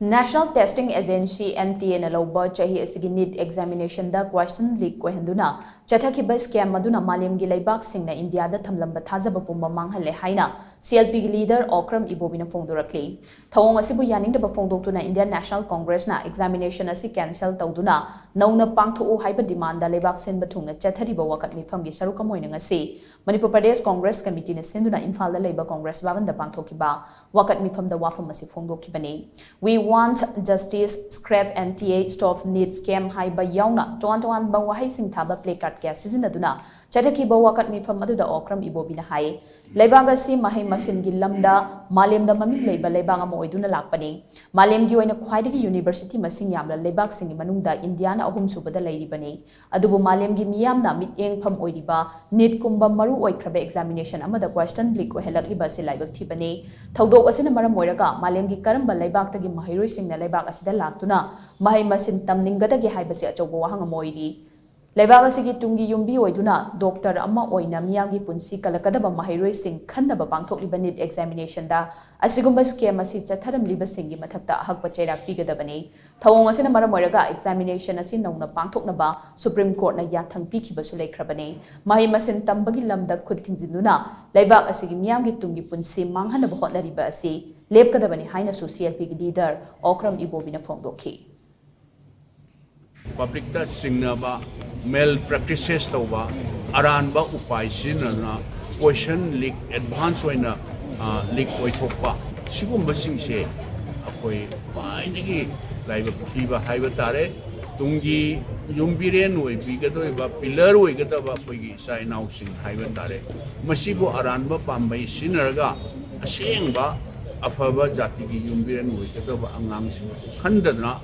National Testing Agency NTA na louba chahi asigi Neet examination da question leak Oihanduna chathakhiba scam maduna Malemgi Leibak Singna India da Thamlamba Thajaba Pumba Manghale haina CLP Leader Okram Ibobi na phongdorakli thawong asibu yaningdaba phongdoktuna Indian National Congress na examination asi cancel tawduna nauna pangtho'u haiba demand da Leibak sinba thungna chathariba wakat mifamgi sarukamoina ngasi Manipur Pradesh Congress Committee na sinduna Imphal da leiba Congress baban da pangthokiba wakat mifam da wafam asi phongdokibani we want justice, scrap NTA, stop Neet scam haiba yauna, tuan ba wahai sing thaba placard kaya sizinaduna, chathakhiba wakat mifam aduda Okram Ibobi na hai. Leibaga si mahai masin gilamda, malem da mamig leiba leibaga mo oiduna lakpani. Malemgi oina khwaidagi university masing yamla leibak singi manungda Indiana ahum subada leiribani. Adubu malemgi miyamna mityeng pham oiriba, Neet kumba maru oikrabe examination amada question leak ohelakliba si leibak thibani. Thawdok asina maram oiraga, malemgi karamba leibak tagi mahiroi sing Leibak asida laktuna mahai masin tamningadagi haibasi achauba wahang moiri Leibak asigi tungi yumbi oiduna doctor amma oina miyamgi punsi kalakadaba mahairoi sing khandaba pangthokliba Neet examination da asigumba scam asi chatharamliba singi mathakta ahakpa chairak pigadabani thawong asina maram oiraga examination asi nauna pangthoknaba Supreme Court na yathang pikhibasu leikrabani mahai masin tambagi lamda khut thinjinduna Leibak asigi miyamgi tungi punsi manghanaba hotnariba asi Leibkadabani haina su CLP Leader Okram Ibobi na phongdokhi Public ta Singna ba malpractices tawba aran ba upai sinana question leak advance oina leak oithokpa sigumba singse akoi painigi laiba khiba haiba tare tungi yumbiren oi bigadoi ba pillar oi gadaba koigi sai now sing haiba tare masibo aran ba pambai sinarga asengba afaba jati gi yumbiren oi gadaba angang sing khandana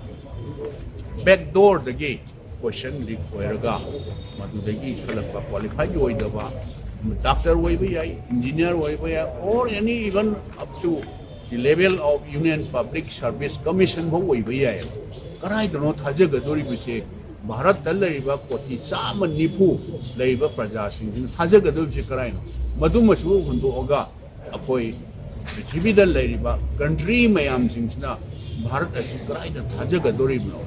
backdoor dagi question leak oiraga madudagi khalakpa qualified oidaba doctor oiba yai engineer oiba yai or any even up to the level of Union Public Service Commission bo oiba yai karai dono thajagadori bise bharat dal laiba koti sama nipu laiba praja sing thajagadori se karai no madumasu hundo oga akoi prithvi dal laiba country mayam singsna bharat asi karai da thajagadori no